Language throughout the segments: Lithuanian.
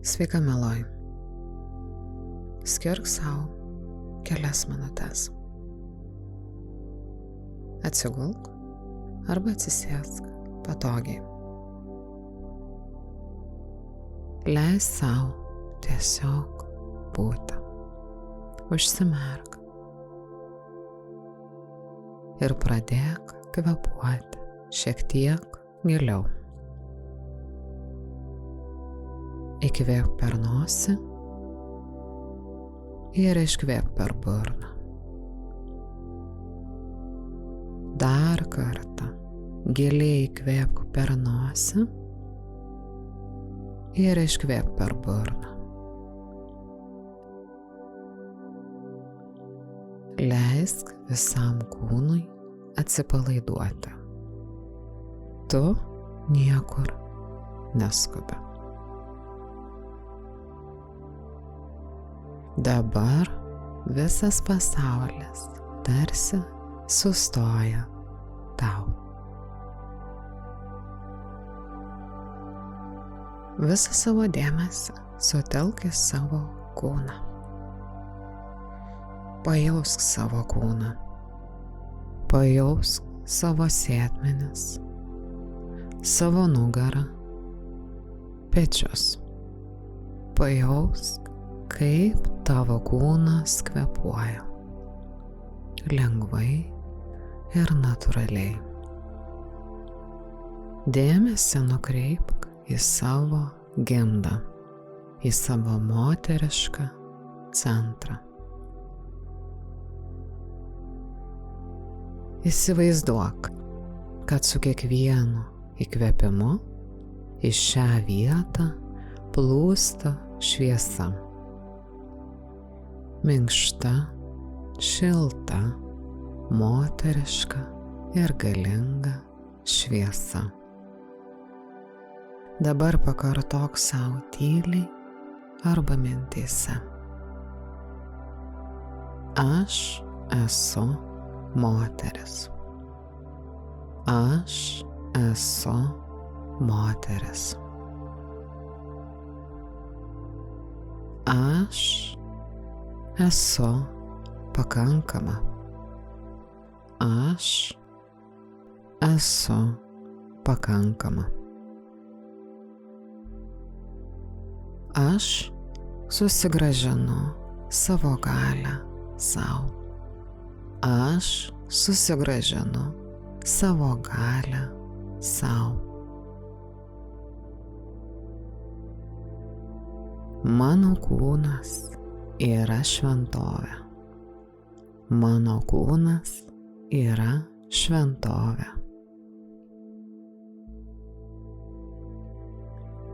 Sveika, mieloji. Skirk savo kelias minutes. Atsigulk arba atsisėsk patogiai. Leis savo tiesiog būti. Užsimerk ir pradėk kvėpuoti šiek tiek giliau. Įkvėpk per nosį ir iškvėpk per burną. Dar kartą giliai įkvėpk per nosį ir iškvėpk per burną. Leisk visam kūnui atsipalaiduoti. Tu niekur neskubi. Dabar visas pasaulis tarsi sustoja tau. Visą savo dėmesį sutelk į savo kūną. Pajausk savo kūną. Pajausk savo sėdmenis, savo nugarą, pečius. Pajausk, kaip tavo kūnas kvėpuoja. Lengvai ir natūraliai. Dėmesį nukreipk į savo gimdą, į savo moterišką centrą. Įsivaizduok, kad su kiekvienu įkvėpimu į šią vietą plūsta šviesa. Minkšta, šilta, moteriška ir galinga šviesa. Dabar pakartok sau tyliai arba mintyse. Aš esu moteris. Aš esu moteris. Aš esu pakankama. Aš esu pakankama. Aš susigrąžinu savo galią sau. Aš susigrąžinu savo galią sau. Mano kūnas yra šventovė. Mano kūnas yra šventovė.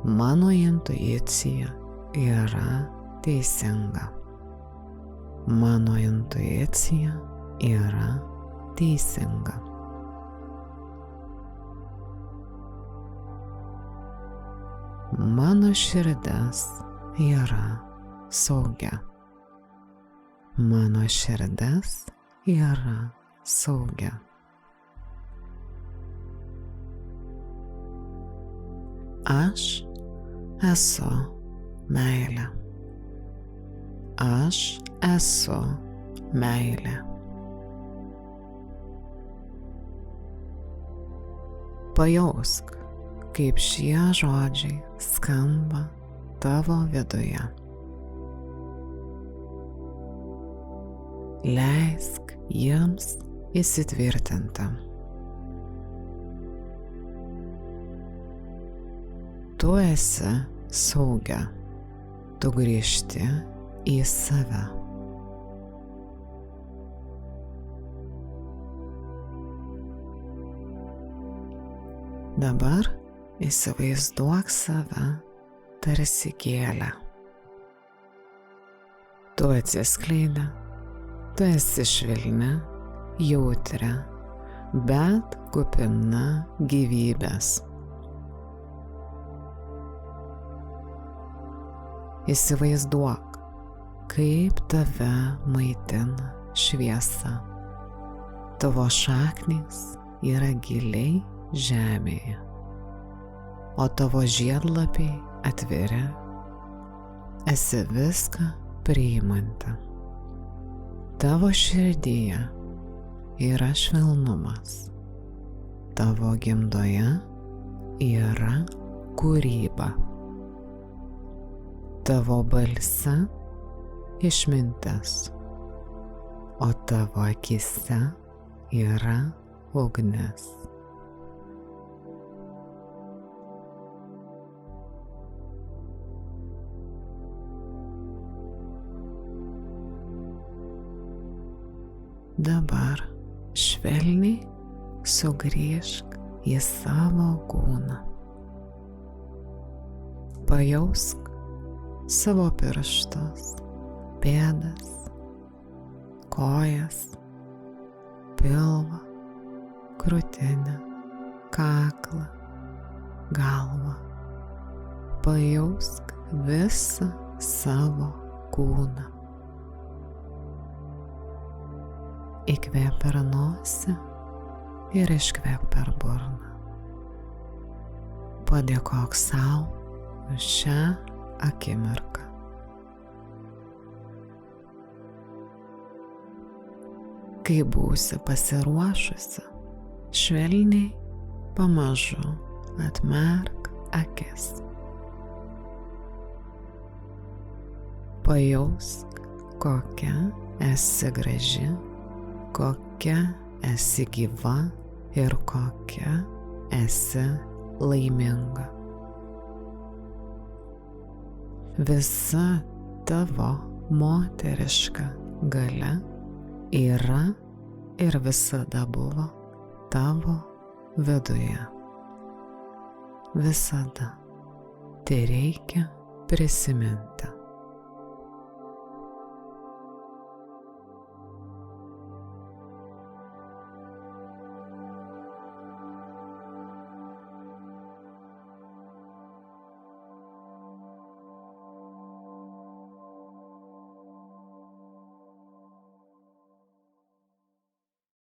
Mano intuicija yra teisinga. Mano intuicija yra teisinga. Mano širdis yra saugia. Mano širdis yra saugia. Aš esu meilė. Aš esu meilė. Pajausk, kaip šie žodžiai skamba tavo viduje. Leisk jiems įsitvirtinti. Tu esi saugia. Tu grįžti į save. Dabar įsivaizduok save tarsi gėlę. Tu atsiskleidi, tu esi švelni, jautri, bet kupina gyvybės. Įsivaizduok, kaip tave maitina šviesa. Tavo šaknys yra giliai žemėje, o tavo žiedlapiai atviri esi viską priimanti. Tavo širdyje yra švelnumas. Tavo gimdoje yra kūryba. Tavo balse išmintis, o tavo akyse yra ugnis. Dabar švelniai sugrįžk į savo kūną. Pajausk savo pirštus, pėdas, kojas, pilvą, krūtinę, kaklą, galvą. Pajausk visą savo kūną. Įkvėp per nosį ir iškvėp per burną. Padėkok sau už šią akimirką. Kai būsi pasiruošusi, švelniai, pamažu atmerk akis. Pajausk, kokia esi graži, kokia esi gyva ir kokia esi laiminga. Visa tavo moteriška galia yra ir visada buvo tavo viduje. Visada tereikia prisiminti.